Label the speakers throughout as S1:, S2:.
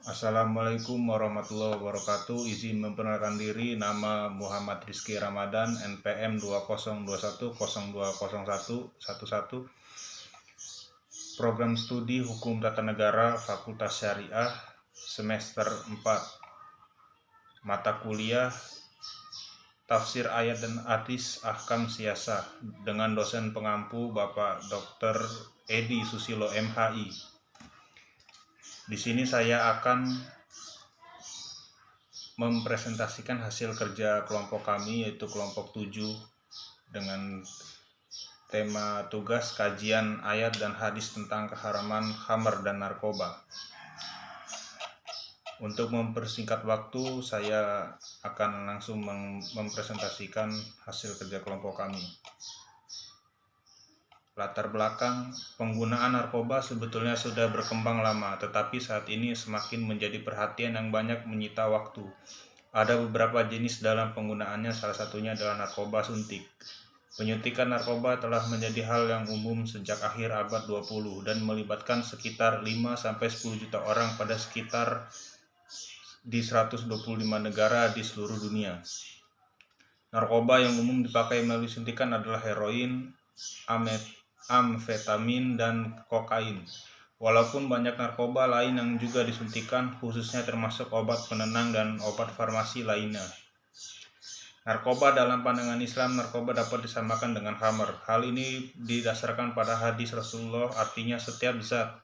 S1: Assalamualaikum warahmatullahi wabarakatuh. Izin memperkenalkan diri, nama Muhammad Rizky Ramadan, NPM 2021020111, Program Studi Hukum Tata Negara Fakultas Syariah, semester 4, mata kuliah Tafsir Ayat dan Hadis Ahkam Siasah dengan dosen pengampu Bapak Dr. Edi Susilo MHI. Di sini saya akan mempresentasikan hasil kerja kelompok kami, yaitu kelompok 7, dengan tema tugas kajian ayat dan hadis tentang keharaman khamar dan narkoba. Untuk mempersingkat waktu, saya akan langsung mempresentasikan hasil kerja kelompok kami. Latar belakang penggunaan narkoba sebetulnya sudah berkembang lama, tetapi saat ini semakin menjadi perhatian yang banyak menyita waktu. Ada beberapa jenis dalam penggunaannya, salah satunya adalah narkoba suntik. Penyuntikan narkoba telah menjadi hal yang umum sejak akhir abad 20 dan melibatkan sekitar 5-10 juta orang pada sekitar di 125 negara di seluruh dunia. Narkoba yang umum dipakai melalui suntikan adalah heroin, amfetamin, dan kokain. Walaupun banyak narkoba lain yang juga disuntikan, khususnya termasuk obat penenang dan obat farmasi lainnya. Narkoba dalam pandangan Islam, narkoba dapat disamakan dengan khamar. Hal ini didasarkan pada hadis Rasulullah, artinya setiap zat,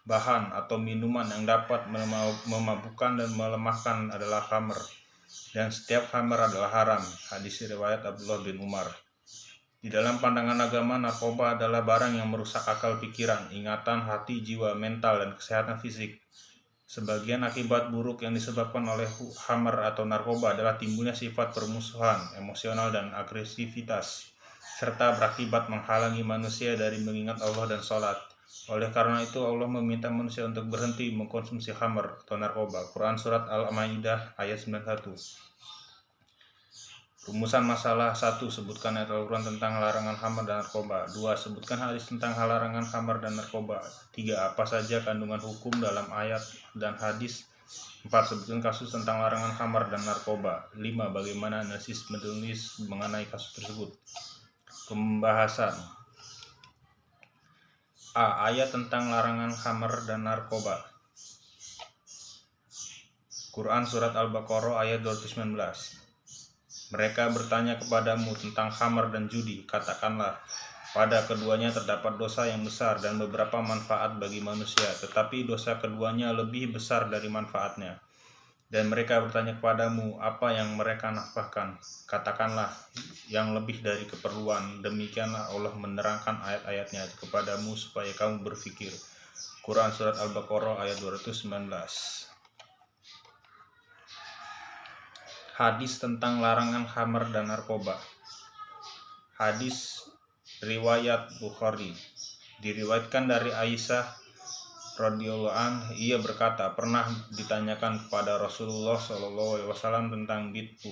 S1: bahan, atau minuman yang dapat memabukkan dan melemahkan adalah khamar, dan setiap khamar adalah haram. Hadis riwayat Abdullah bin Umar. Di dalam pandangan agama, narkoba adalah barang yang merusak akal pikiran, ingatan, hati, jiwa, mental, dan kesehatan fisik. Sebagian akibat buruk yang disebabkan oleh khamar atau narkoba adalah timbulnya sifat permusuhan, emosional, dan agresivitas, serta berakibat menghalangi manusia dari mengingat Allah dan sholat. Oleh karena itu, Allah meminta manusia untuk berhenti mengkonsumsi khamar atau narkoba. Quran Surat Al-Maidah ayat 91. Rumusan masalah: 1. Sebutkan ayat Al-Quran tentang larangan khamar dan narkoba. 2. Sebutkan hadis tentang larangan khamar dan narkoba. 3. Apa saja kandungan hukum dalam ayat dan hadis. 4. Sebutkan kasus tentang larangan khamar dan narkoba. 5. Bagaimana analisis menulis mengenai kasus tersebut. Pembahasan. A. Ayat tentang larangan khamar dan narkoba. Quran Surat Al-Baqarah ayat 219. Mereka bertanya kepadamu tentang khamar dan judi. Katakanlah, pada keduanya terdapat dosa yang besar dan beberapa manfaat bagi manusia, tetapi dosa keduanya lebih besar dari manfaatnya. Dan mereka bertanya kepadamu, apa yang mereka nafkahkan? Katakanlah, yang lebih dari keperluan. Demikianlah Allah menerangkan ayat-ayatnya kepadamu supaya kamu berpikir. Quran Surat Al-Baqarah ayat 219. Hadis tentang larangan khamar dan narkoba. Hadis riwayat Bukhari. Diriwayatkan dari Aisyah radhiyallahu anha, ia berkata, pernah ditanyakan kepada Rasulullah SAW tentang bitbu,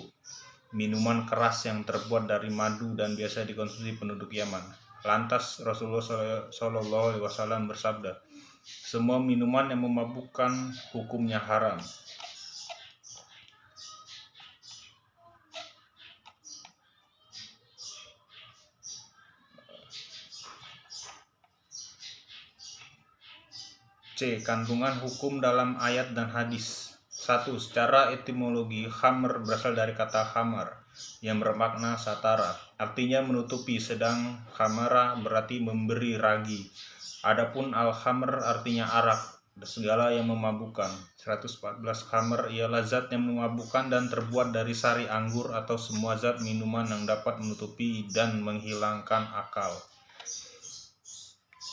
S1: minuman keras yang terbuat dari madu dan biasa dikonsumsi penduduk Yaman. Lantas Rasulullah SAW bersabda, semua minuman yang memabukkan hukumnya haram. C. Kandungan hukum dalam ayat dan hadis. 1. Secara etimologi, khamr berasal dari kata khamar yang bermakna satara, artinya menutupi, sedang khamara berarti memberi ragi. Adapun al-khamr artinya arak, segala yang memabukkan. 114. Khamr ialah zat yang memabukkan dan terbuat dari sari anggur atau semua zat minuman yang dapat menutupi dan menghilangkan akal.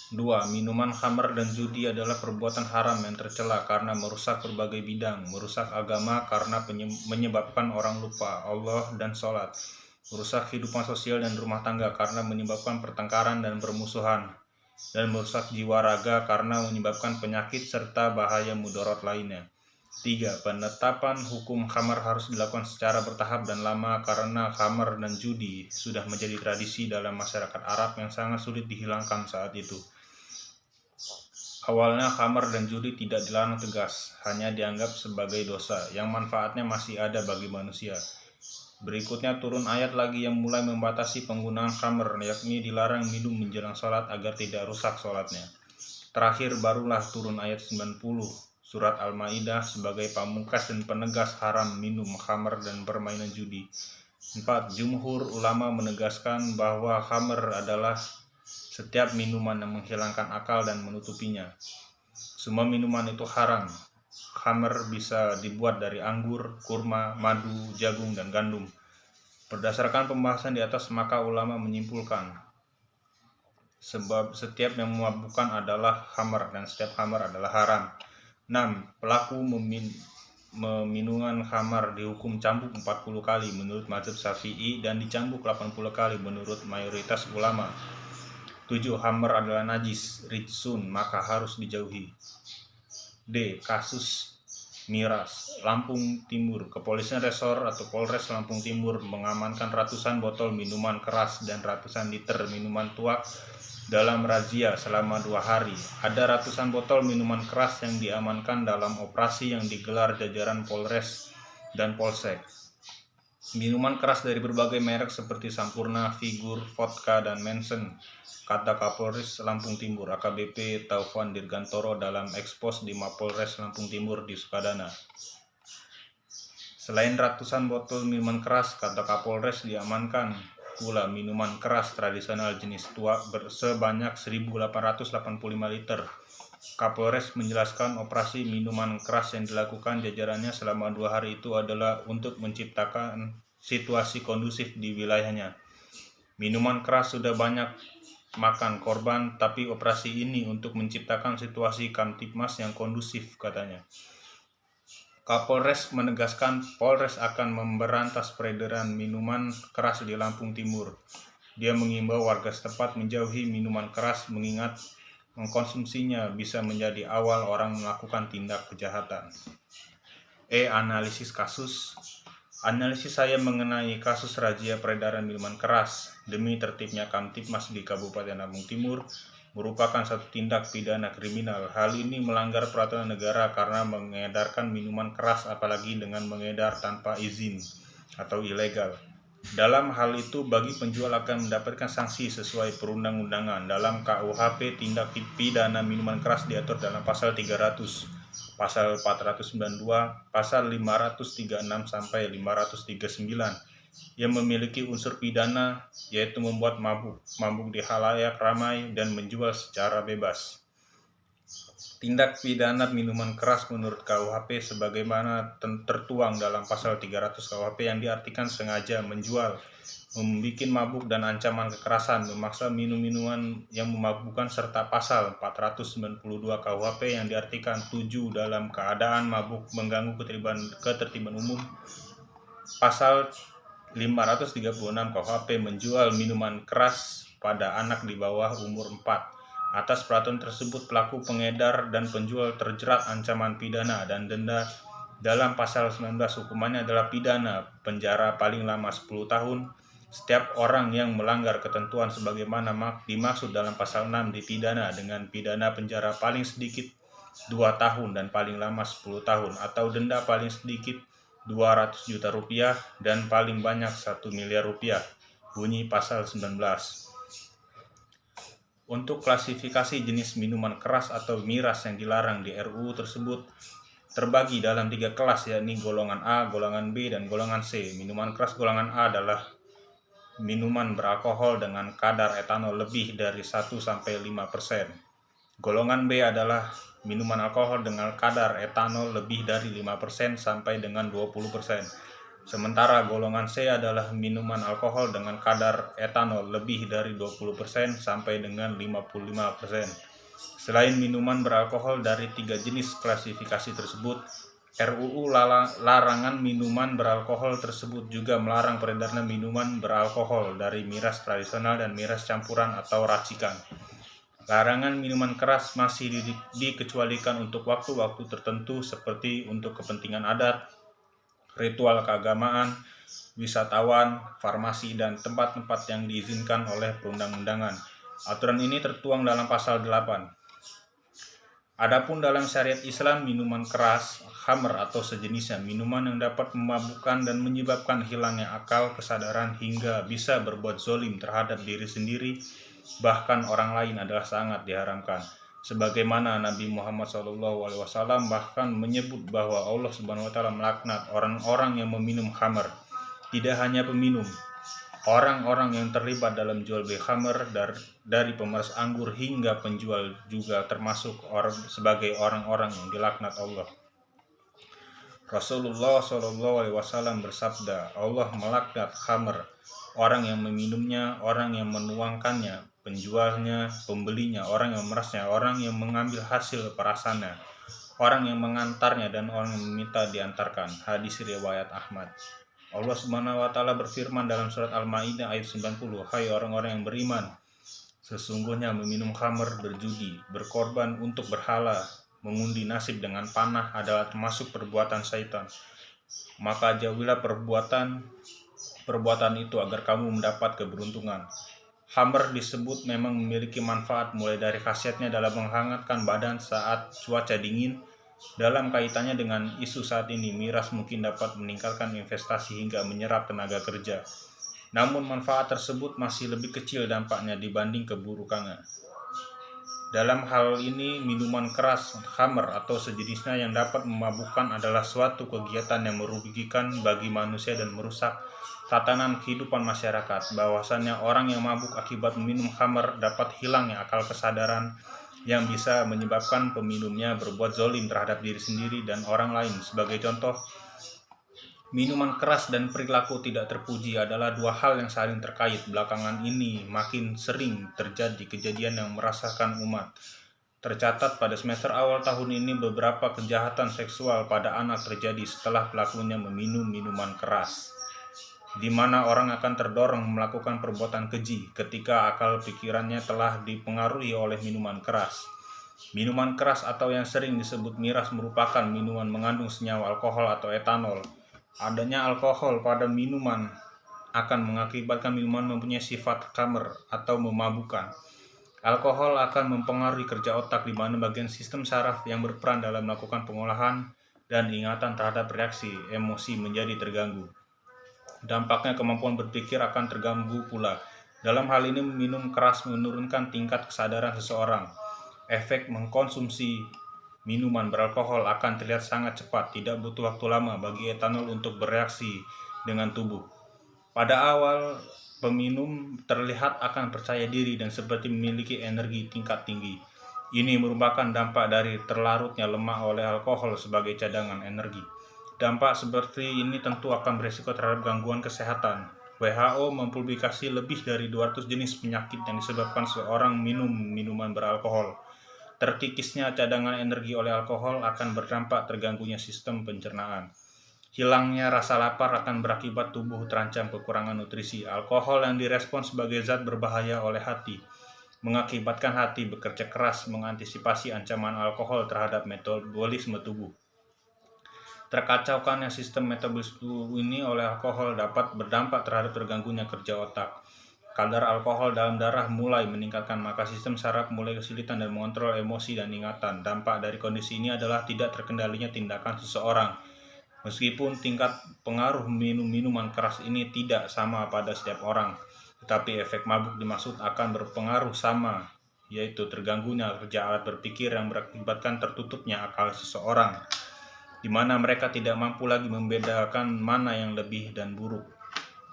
S1: 2. Minuman khamar dan judi adalah perbuatan haram yang tercela karena merusak berbagai bidang, merusak agama karena menyebabkan orang lupa Allah dan sholat, merusak kehidupan sosial dan rumah tangga karena menyebabkan pertengkaran dan permusuhan, dan merusak jiwa raga karena menyebabkan penyakit serta bahaya mudarat lainnya. 3. Penetapan hukum khamar harus dilakukan secara bertahap dan lama karena khamar dan judi sudah menjadi tradisi dalam masyarakat Arab yang sangat sulit dihilangkan saat itu. Awalnya khamar dan judi tidak dilarang tegas, hanya dianggap sebagai dosa yang manfaatnya masih ada bagi manusia. Berikutnya turun ayat lagi yang mulai membatasi penggunaan khamar, yakni dilarang minum menjelang sholat agar tidak rusak sholatnya. Terakhir barulah turun ayat 90 surat Al-Maidah sebagai pamungkas dan penegas haram minum khamar dan permainan judi. 4. Jumhur ulama menegaskan bahwa khamar adalah setiap minuman yang menghilangkan akal dan menutupinya. Semua minuman itu haram. Khamar bisa dibuat dari anggur, kurma, madu, jagung, dan gandum. Berdasarkan pembahasan di atas, maka ulama menyimpulkan sebab setiap yang memabukkan adalah khamar dan setiap khamar adalah haram. 6. Pelaku meminumkan khamar dihukum cambuk 40 kali menurut mazhab Syafi'i dan dicambuk 80 kali menurut mayoritas ulama. 7. Khamar adalah najis, rijsun, maka harus dijauhi. D. Kasus miras, Lampung Timur. Kepolisian Resor atau Polres Lampung Timur mengamankan ratusan botol minuman keras dan ratusan liter minuman tuak dalam razia selama 2 hari. Ada ratusan botol minuman keras yang diamankan dalam operasi yang digelar jajaran Polres dan Polsek. Minuman keras dari berbagai merek seperti Sampurna, Figur, Vodka, dan Manson, kata Kapolres Lampung Timur AKBP Taufan Dirgantoro dalam ekspos di Mapolres Lampung Timur di Sukadana. Selain ratusan botol minuman keras, kata Kapolres, diamankan pula minuman keras tradisional jenis tuak sebanyak 1.885 liter. Kapolres menjelaskan operasi minuman keras yang dilakukan jajarannya selama 2 hari itu adalah untuk menciptakan situasi kondusif di wilayahnya. Minuman keras sudah banyak makan korban, tapi operasi ini untuk menciptakan situasi Kamtipmas yang kondusif, katanya. Kapolres menegaskan Polres akan memberantas peredaran minuman keras di Lampung Timur. Dia mengimbau warga setempat menjauhi minuman keras mengingat mengkonsumsinya bisa menjadi awal orang melakukan tindak kejahatan. Analisis kasus. Analisis saya mengenai kasus razia peredaran minuman keras demi tertibnya Kamtipmas di Kabupaten Lampung Timur merupakan satu tindak pidana kriminal. Hal ini melanggar peraturan negara karena mengedarkan minuman keras apalagi dengan mengedar tanpa izin atau ilegal. Dalam hal itu, bagi penjual akan mendapatkan sanksi sesuai perundang-undangan. Dalam KUHP, tindak pidana minuman keras diatur dalam pasal 300, pasal 492, pasal 536 sampai 539 yang memiliki unsur pidana yaitu membuat mabuk di khalayak ramai dan menjual secara bebas. Tindak pidana minuman keras menurut KUHP sebagaimana tertuang dalam pasal 300 KUHP yang diartikan sengaja menjual, membuat mabuk dan ancaman kekerasan, memaksa minum minuman yang memabukkan serta pasal 492 KUHP yang diartikan tuju dalam keadaan mabuk mengganggu ketertiban umum. Pasal 536 KUHP menjual minuman keras pada anak di bawah umur 4. Atas peraturan tersebut, pelaku pengedar dan penjual terjerat ancaman pidana dan denda. Dalam pasal 19 hukumannya adalah pidana penjara paling lama 10 tahun. Setiap orang yang melanggar ketentuan sebagaimana dimaksud dalam pasal 6 dipidana dengan pidana penjara paling sedikit 2 tahun dan paling lama 10 tahun atau denda paling sedikit 200 juta rupiah dan paling banyak 1 miliar rupiah. Bunyi pasal 19. Untuk klasifikasi jenis minuman keras atau miras yang dilarang di RUU tersebut terbagi dalam 3 kelas, yakni golongan A, golongan B, dan golongan C. Minuman keras golongan A adalah minuman beralkohol dengan kadar etanol lebih dari 1-5%. Golongan B adalah minuman alkohol dengan kadar etanol lebih dari 5% sampai dengan 20%. Sementara golongan C adalah minuman alkohol dengan kadar etanol lebih dari 20% sampai dengan 55%. Selain minuman beralkohol dari 3 jenis klasifikasi tersebut, RUU larangan minuman beralkohol tersebut juga melarang peredaran minuman beralkohol dari miras tradisional dan miras campuran atau racikan. Larangan minuman keras masih dikecualikan untuk waktu-waktu tertentu seperti untuk kepentingan adat, ritual keagamaan, wisatawan, farmasi, dan tempat-tempat yang diizinkan oleh perundang-undangan. Aturan ini tertuang dalam pasal 8. Adapun dalam syariat Islam, minuman keras, khamr atau sejenisnya, minuman yang dapat memabukkan dan menyebabkan hilangnya akal, kesadaran hingga bisa berbuat zolim terhadap diri sendiri, bahkan orang lain adalah sangat diharamkan. Sebagaimana Nabi Muhammad SAW bahkan menyebut bahwa Allah Subhanahu wa taala melaknat orang-orang yang meminum khamr. Tidak hanya peminum, orang-orang yang terlibat dalam jual beli khamr dari pemeras anggur hingga penjual juga termasuk sebagai orang-orang yang dilaknat Allah. Rasulullah SAW bersabda, Allah melaknat khamr, orang yang meminumnya, orang yang menuangkannya, penjualnya, pembelinya, orang yang memerasnya, orang yang mengambil hasil perasannya, orang yang mengantarnya, dan orang yang meminta diantarkan. Hadis riwayat Ahmad. Allah Subhanahu wa taala berfirman dalam surat Al-Maidah ayat 90, hai orang-orang yang beriman, sesungguhnya meminum khamr, berjudi, berkorban untuk berhala, mengundi nasib dengan panah adalah termasuk perbuatan syaitan. Maka jauhilah perbuatan itu agar kamu mendapat keberuntungan. Khamr disebut memang memiliki manfaat mulai dari khasiatnya dalam menghangatkan badan saat cuaca dingin. Dalam kaitannya dengan isu saat ini, miras mungkin dapat meningkatkan investasi hingga menyerap tenaga kerja. Namun manfaat tersebut masih lebih kecil dampaknya dibanding keburukannya. Dalam hal ini, minuman keras, khamr atau sejenisnya yang dapat memabukkan adalah suatu kegiatan yang merugikan bagi manusia dan merusak tatanan kehidupan masyarakat. Bahwasannya orang yang mabuk akibat meminum khamr dapat hilangnya akal kesadaran yang bisa menyebabkan peminumnya berbuat zolim terhadap diri sendiri dan orang lain. Sebagai contoh, minuman keras dan perilaku tidak terpuji adalah dua hal yang saling terkait. Belakangan ini makin sering terjadi kejadian yang merasakan umat. Tercatat pada semester awal tahun ini beberapa kejahatan seksual pada anak terjadi setelah pelakunya meminum minuman keras, di mana orang akan terdorong melakukan perbuatan keji ketika akal pikirannya telah dipengaruhi oleh minuman keras. Minuman keras atau yang sering disebut miras merupakan minuman mengandung senyawa alkohol atau etanol. Adanya alkohol pada minuman akan mengakibatkan minuman mempunyai sifat khamr atau memabukkan. Alkohol akan mempengaruhi kerja otak di mana bagian sistem saraf yang berperan dalam melakukan pengolahan dan ingatan terhadap reaksi emosi menjadi terganggu. Dampaknya kemampuan berpikir akan terganggu pula. Dalam hal ini minum keras menurunkan tingkat kesadaran seseorang. Efek mengkonsumsi minuman beralkohol akan terlihat sangat cepat, tidak butuh waktu lama bagi etanol untuk bereaksi dengan tubuh. Pada awal, peminum terlihat akan percaya diri dan seperti memiliki energi tingkat tinggi. Ini merupakan dampak dari terlarutnya lemak oleh alkohol sebagai cadangan energi. Dampak seperti ini tentu akan berisiko terhadap gangguan kesehatan. WHO mempublikasi lebih dari 200 jenis penyakit yang disebabkan seorang minum minuman beralkohol. Terkikisnya cadangan energi oleh alkohol akan berdampak terganggunya sistem pencernaan. Hilangnya rasa lapar akan berakibat tubuh terancam kekurangan nutrisi. Alkohol yang direspon sebagai zat berbahaya oleh hati mengakibatkan hati bekerja keras mengantisipasi ancaman alkohol terhadap metabolisme tubuh. Terkacaukannya sistem metabolisme tubuh ini oleh alkohol dapat berdampak terhadap terganggunya kerja otak. Kadar alkohol dalam darah mulai meningkatkan, maka sistem saraf mulai kesulitan dan mengontrol emosi dan ingatan. Dampak dari kondisi ini adalah tidak terkendalinya tindakan seseorang. Meskipun tingkat pengaruh minum minuman keras ini tidak sama pada setiap orang, tetapi efek mabuk dimaksud akan berpengaruh sama, yaitu terganggunya kerja alat berpikir yang berakibatkan tertutupnya akal seseorang, di mana mereka tidak mampu lagi membedakan mana yang lebih dan buruk.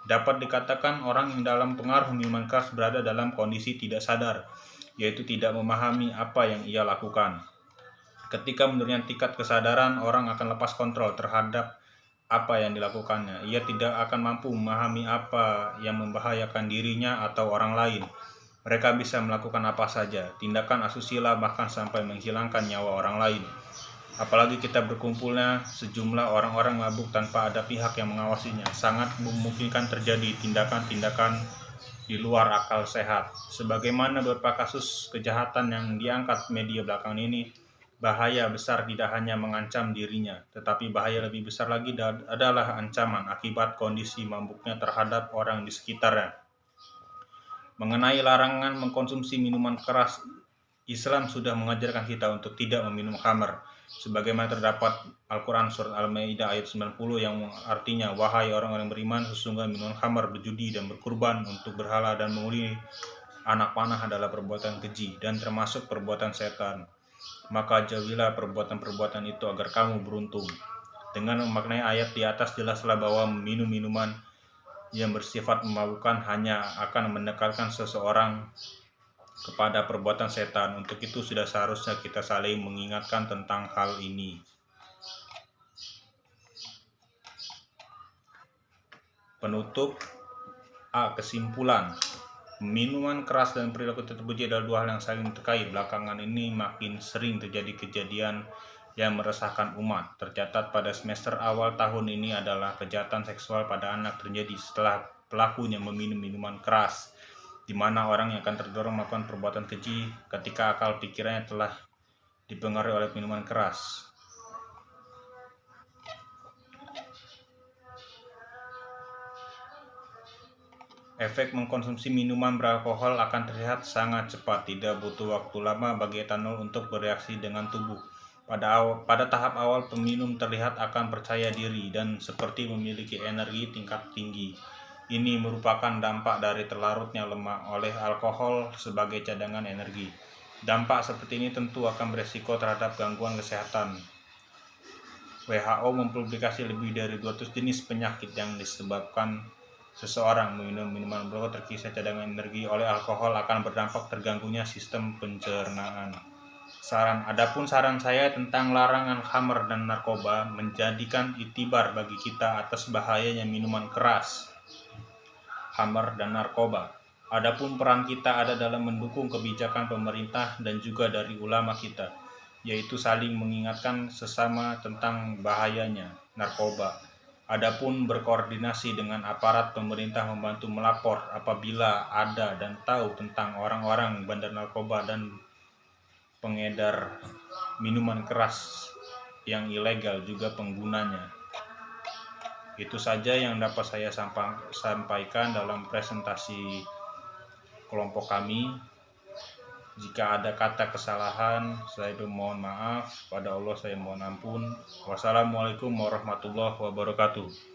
S1: Dapat dikatakan orang yang dalam pengaruh minuman keras berada dalam kondisi tidak sadar, yaitu tidak memahami apa yang ia lakukan. Ketika menurunnya tingkat kesadaran, orang akan lepas kontrol terhadap apa yang dilakukannya. Ia tidak akan mampu memahami apa yang membahayakan dirinya atau orang lain. Mereka bisa melakukan apa saja, tindakan asusila bahkan sampai menghilangkan nyawa orang lain. Apalagi kita berkumpulnya sejumlah orang-orang mabuk tanpa ada pihak yang mengawasinya. Sangat memungkinkan terjadi tindakan-tindakan di luar akal sehat. Sebagaimana beberapa kasus kejahatan yang diangkat media belakangan ini, bahaya besar tidak hanya mengancam dirinya, tetapi bahaya lebih besar lagi adalah ancaman akibat kondisi mabuknya terhadap orang di sekitarnya. Mengenai larangan mengkonsumsi minuman keras, Islam sudah mengajarkan kita untuk tidak meminum khamar, sebagaimana terdapat Al-Quran surat Al-Maidah ayat 90 yang artinya, wahai orang-orang beriman, sesungguhnya minuman khamar, berjudi, dan berkurban untuk berhala dan mengundi anak panah adalah perbuatan keji dan termasuk perbuatan setan. Maka jauhilah perbuatan-perbuatan itu agar kamu beruntung. Dengan memaknai ayat di atas, jelaslah bahwa minum minuman yang bersifat memabukkan hanya akan mendekatkan seseorang kepada perbuatan setan. Untuk itu sudah seharusnya kita saling mengingatkan tentang hal ini. Penutup. Kesimpulan. Minuman keras dan perilaku terpuji adalah dua hal yang saling terkait. Belakangan ini makin sering terjadi kejadian yang meresahkan umat. Tercatat pada semester awal tahun ini adalah kejahatan seksual pada anak terjadi setelah pelakunya meminum minuman keras, di mana orang yang akan terdorong melakukan perbuatan keji ketika akal pikirannya telah dipengaruhi oleh minuman keras. Efek mengkonsumsi minuman beralkohol akan terlihat sangat cepat, tidak butuh waktu lama bagi etanol untuk bereaksi dengan tubuh. Pada tahap awal, peminum terlihat akan percaya diri dan seperti memiliki energi tingkat tinggi. Ini merupakan dampak dari terlarutnya lemak oleh alkohol sebagai cadangan energi. Dampak seperti ini tentu akan beresiko terhadap gangguan kesehatan. WHO mempublikasi lebih dari 200 jenis penyakit yang disebabkan seseorang meminum minuman beralkohol. Terkisah cadangan energi oleh alkohol akan berdampak terganggunya sistem pencernaan. Adapun saran saya tentang larangan khamar dan narkoba menjadikan itibar bagi kita atas bahayanya minuman keras, khamar dan narkoba. Adapun peran kita ada dalam mendukung kebijakan pemerintah dan juga dari ulama kita, yaitu saling mengingatkan sesama tentang bahayanya narkoba. Adapun berkoordinasi dengan aparat pemerintah membantu melapor apabila ada dan tahu tentang orang-orang bandar narkoba dan pengedar minuman keras yang ilegal juga penggunanya. Itu saja yang dapat saya sampaikan dalam presentasi kelompok kami. Jika ada kata kesalahan, saya mohon maaf. Pada Allah saya mohon ampun. Wassalamualaikum warahmatullahi wabarakatuh.